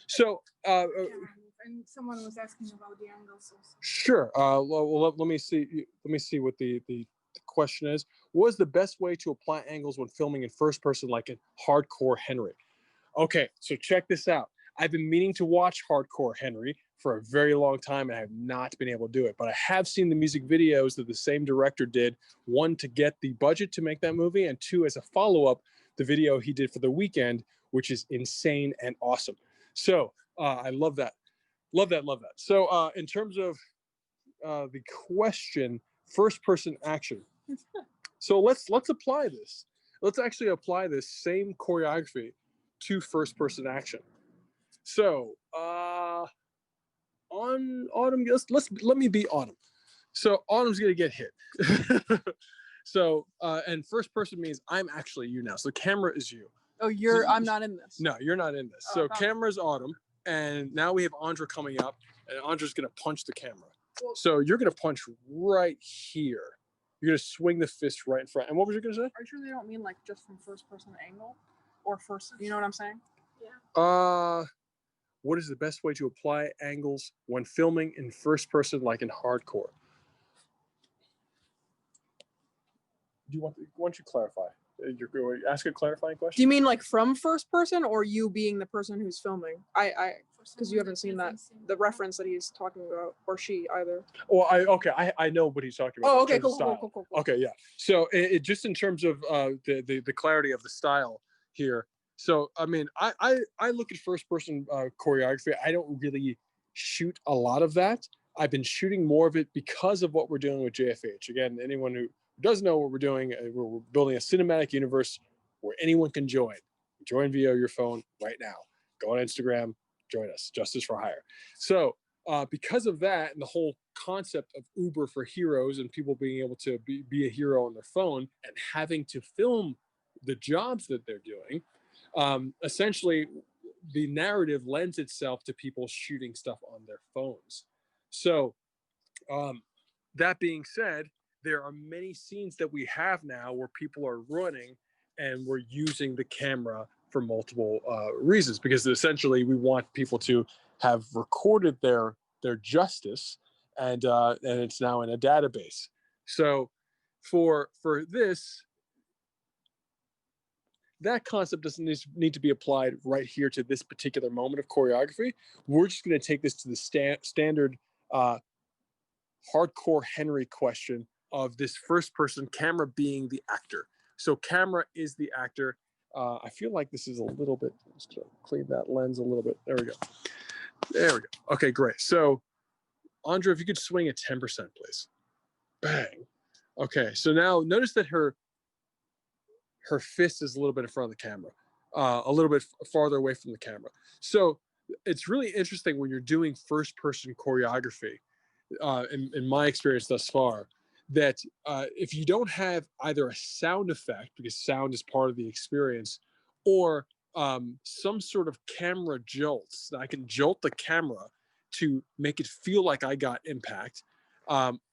So, and someone was asking about the angles also. sure. Well, let me see. Let me see what the question is. What is the best way to apply angles when filming in first person, like in Hardcore Henry? Okay, so check this out. I've been meaning to watch Hardcore Henry for a very long time and I have not been able to do it. But I have seen the music videos that the same director did, one to get the budget to make that movie, and two, as a follow-up, the video he did for The Weeknd, which is insane and awesome. So I love that. Love that. So in terms of the question, first-person action. So let's apply this. Let's actually apply this same choreography to first-person action. So on Autumn, let me be Autumn. So Autumn's gonna get hit. So and first person means I'm actually you now. So the camera is you. Oh, I'm not in this. No, you're not in this. So camera's Autumn, and now we have Andra coming up, and Andra's gonna punch the camera. Well, so you're gonna punch right here. You're gonna swing the fist right in front. And what was you gonna say? Are you sure they don't mean like just from first person angle, or first? You know what I'm saying? Yeah. What is the best way to apply angles when filming in first person, like in Hardcore? Why don't you clarify? You're going to ask a clarifying question? Do you mean like from first person, or you being the person who's filming? Because you haven't seen the reference that he's talking about, or she either. Well, I know what he's talking about. Oh, okay, cool. Okay, yeah. So it just in terms of the clarity of the style here. So I mean, I look at first person choreography. I don't really shoot a lot of that. I've been shooting more of it because of what we're doing with JFH. Again, anyone who doesn't know what we're doing, we're building a cinematic universe where anyone can join. Join via your phone right now. Go on Instagram, join us, Justice for Hire. So because of that and the whole concept of Uber for heroes and people being able to be a hero on their phone and having to film the jobs that they're doing, essentially the narrative lends itself to people shooting stuff on their phones. So that being said, there are many scenes that we have now where people are running and we're using the camera for multiple reasons, because essentially we want people to have recorded their justice and it's now in a database. So for this, that concept doesn't need to be applied right here to this particular moment of choreography. We're just going to take this to the standard Hardcore Henry question of this first person, camera being the actor. So camera is the actor. I feel like this is a little bit, just to clean that lens a little bit. There we go. Okay, great. So Andra, if you could swing at 10%, please. Bang. Okay, so now notice that her fist is a little bit in front of the camera. a little bit farther away from the camera. So it's really interesting when you're doing first-person choreography, in my experience thus far, that if you don't have either a sound effect, because sound is part of the experience, or some sort of camera jolts, that I can jolt the camera to make it feel like I got impact.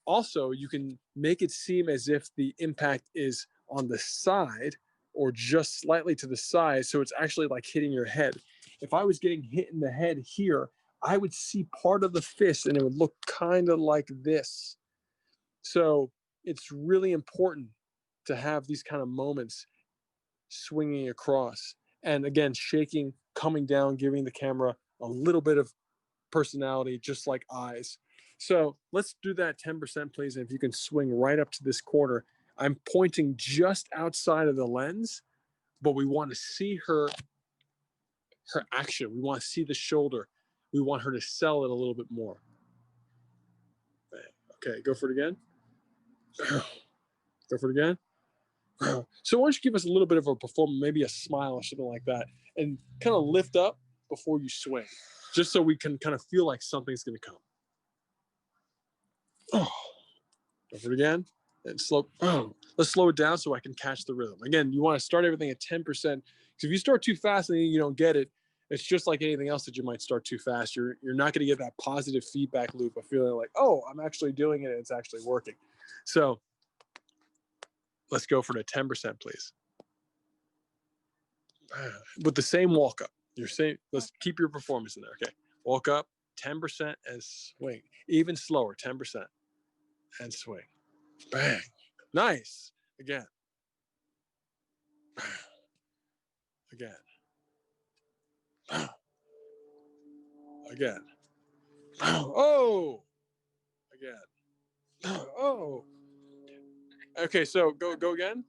Also, you can make it seem as if the impact is on the side or just slightly to the side, so it's actually like hitting your head. If I was getting hit in the head here, I would see part of the fist and it would look kind of like this. So it's really important to have these kind of moments swinging across. And again, shaking, coming down, giving the camera a little bit of personality, just like eyes. So let's do that 10%, please. And if you can swing right up to this corner, I'm pointing just outside of the lens, but we want to see her action. We want to see the shoulder. We want her to sell it a little bit more. Okay, go for it again. Go for it again. So why don't you give us a little bit of a performance, maybe a smile or something like that, and kind of lift up before you swing, just so we can kind of feel like something's going to come. Go for it again. And slow. Let's slow it down so I can catch the rhythm. Again, you want to start everything at 10%. Because if you start too fast and you don't get it, it's just like anything else that you might start too fast. You're not going to get that positive feedback loop of feeling like, oh, I'm actually doing it and it's actually working. So let's go for the 10%, please. With the same walk up. Let's keep your performance in there. Okay. Walk up, 10% and swing. Even slower, 10% and swing. Bang. Nice. Again. Again. Again. Oh. Again. Oh. Okay, so go again.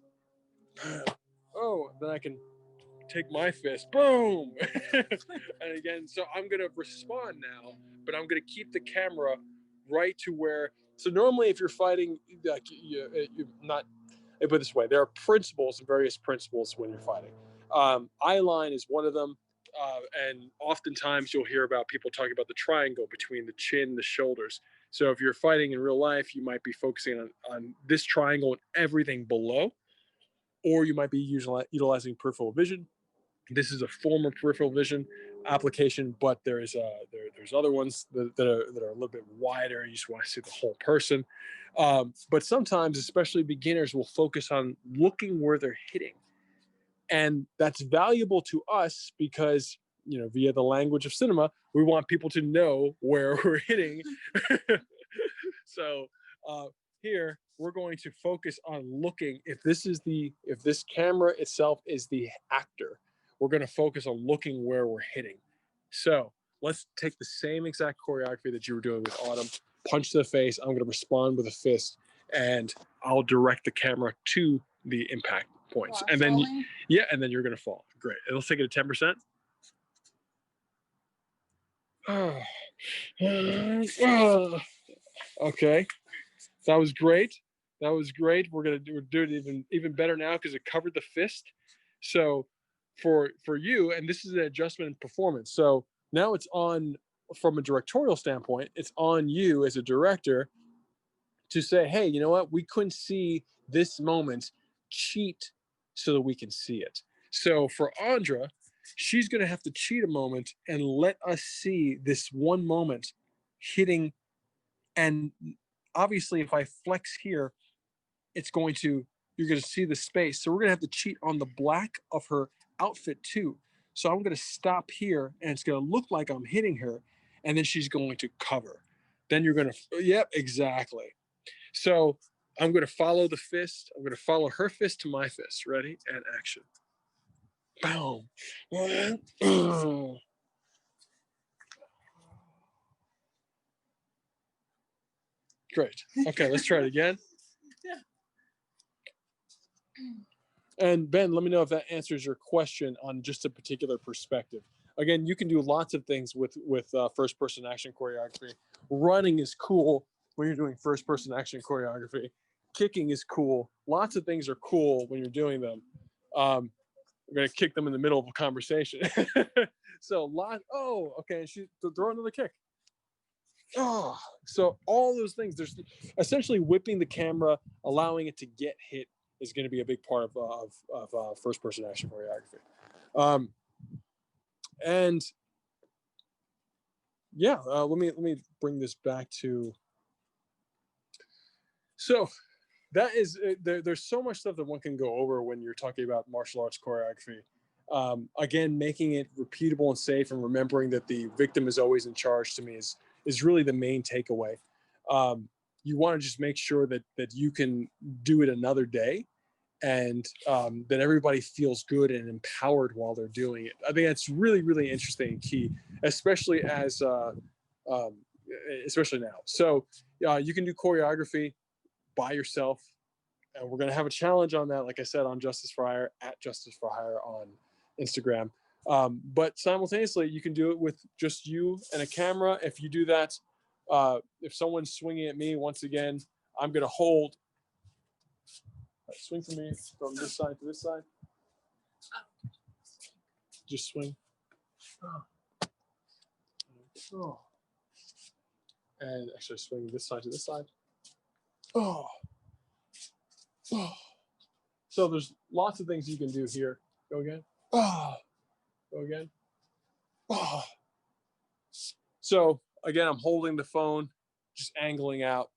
Oh, then I can take my fist. Boom. And again, so I'm going to respond now, but I'm going to keep the camera right to where. So normally if you're fighting, like you're not, put it this way, there are principles, various principles when you're fighting. Eye line is one of them. And oftentimes you'll hear about people talking about the triangle between the chin and the shoulders. So if you're fighting in real life, you might be focusing on this triangle and everything below, or you might be utilizing peripheral vision. This is a form of peripheral vision application, but there's other ones that are a little bit wider. You just want to see the whole person. But sometimes, especially beginners, will focus on looking where they're hitting. And that's valuable to us because, via the language of cinema, we want people to know where we're hitting. So here we're going to focus on looking. If this camera itself is the actor, we're going to focus on looking where we're hitting. So let's take the same exact choreography that you were doing with Autumn. Punch to the face. I'm going to respond with a fist, and I'll direct the camera to the impact points. And then, and then you're going to fall. Great. And let's take it to 10%. Okay. That was great. We're going to do it even better now because it covered the fist. So for you, and this is an adjustment in performance. So now it's on, from a directorial standpoint, it's on you as a director to say, hey, you know what? We couldn't see this moment. Cheat so that we can see it. So for Andra, she's going to have to cheat a moment and let us see this one moment hitting. And obviously, if I flex here, you're going to see the space. So we're going to have to cheat on the black of her outfit too. So I'm going to stop here and it's going to look like I'm hitting her. And then she's going to cover. Then you're going to, yep, exactly. So I'm going to follow the fist. I'm going to follow her fist to my fist. Ready? And action. Boom. Great. Okay, let's try it again. And Ben, let me know if that answers your question on just a particular perspective. Again, you can do lots of things with first-person action choreography. Running is cool when you're doing first-person action choreography. Kicking is cool. Lots of things are cool when you're doing them. we're gonna kick them in the middle of a conversation. So okay, she throw another kick. Oh, so all those things. There's essentially whipping the camera, allowing it to get hit is going to be a big part of first-person action choreography. And yeah, let me bring this back to. So that is there's so much stuff that one can go over when you're talking about martial arts choreography. Again, making it repeatable and safe, and remembering that the victim is always in charge, to me is really the main takeaway. You want to just make sure that you can do it another day, and that everybody feels good and empowered while they're doing it. I think that's really, really interesting and key, especially especially now. So you can do choreography by yourself, and we're going to have a challenge on that, like I said, on Justice for Hire, at Justice for Hire on Instagram. But simultaneously, you can do it with just you and a camera. If you do that, if someone's swinging at me, once again, I'm going to hold. Swing for me from this side to this side. Just swing. Oh. And actually swing this side to this side. Oh. Oh. So there's lots of things you can do here. Go again. Oh. Go again. Oh. So again, I'm holding the phone, just angling out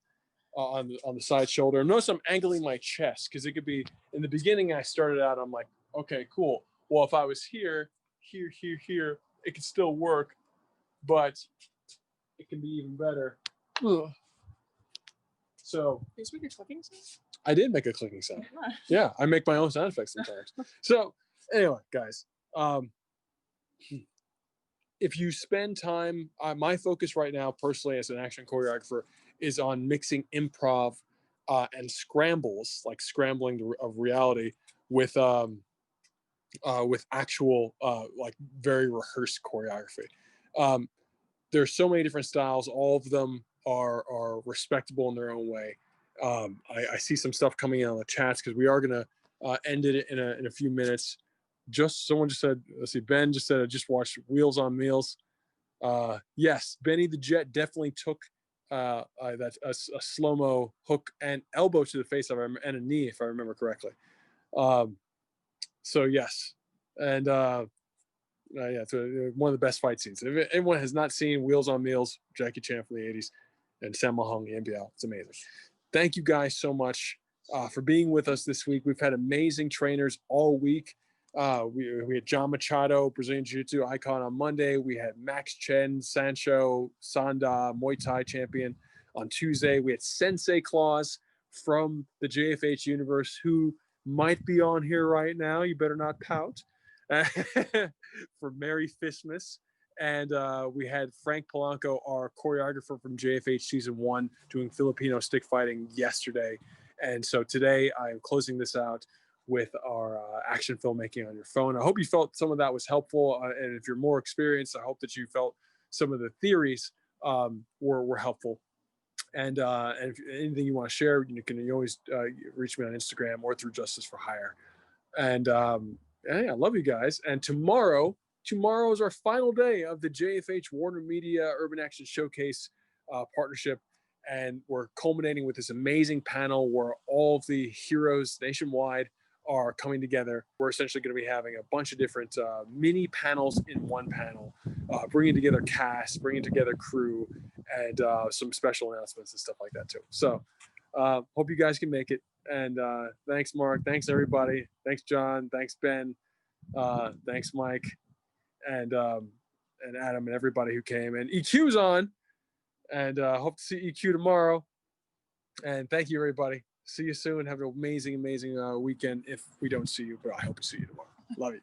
on the side shoulder. Notice I'm angling my chest, because it could be, in the beginning I started out, I'm like, okay, cool. Well, if I was here, it could still work, but it can be even better. Ugh. So Did you make a clicking sound? I did make a clicking sound. Yeah, I make my own sound effects sometimes. So anyway, guys, if you spend time, my focus right now, personally, as an action choreographer, is on mixing improv and scrambles, like scrambling of reality, with actual like very rehearsed choreography. There's so many different styles. All of them are respectable in their own way. I see some stuff coming in on the chats, because we are gonna end it in a few minutes. Someone just said, let's see, Ben just said, I just watched Wheels on Meals. Yes, Benny the Jet definitely took that a slow-mo hook and elbow to the face, and a knee, if I remember correctly. So yes, and yeah, it's one of the best fight scenes. If anyone has not seen Wheels on Meals, Jackie Chan from the 80s, and Sammo Hung, the NBL, it's amazing. Thank you guys so much for being with us this week. We've had amazing trainers all week. We had John Machado, Brazilian Jiu-Jitsu icon, on Monday. We had Max Chen, Sancho, Sanda, Muay Thai champion on Tuesday. We had Sensei Claus from the JFH universe, who might be on here right now. You better not pout. For Merry Fistmas. And we had Frank Polanco, our choreographer from JFH Season 1, doing Filipino stick fighting yesterday. And so today I'm closing this out with our action filmmaking on your phone. I hope you felt some of that was helpful. And if you're more experienced, I hope that you felt some of the theories were helpful. And if anything you want to share, you always reach me on Instagram or through Justice for Hire. And yeah, I love you guys. And tomorrow is our final day of the JFH WarnerMedia Urban Action Showcase partnership. And we're culminating with this amazing panel where all of the heroes nationwide are coming together. We're essentially going to be having a bunch of different mini panels in one panel, bringing together cast, bringing together crew, and some special announcements and stuff like that too. So hope you guys can make it. And thanks, Mark. Thanks, everybody. Thanks, John. Thanks, Ben. Thanks, Mike. And Adam and everybody who came. And EQ's on. And hope to see EQ tomorrow. And thank you, everybody. See you soon. Have an amazing, amazing weekend if we don't see you. But I hope to see you tomorrow. Love you.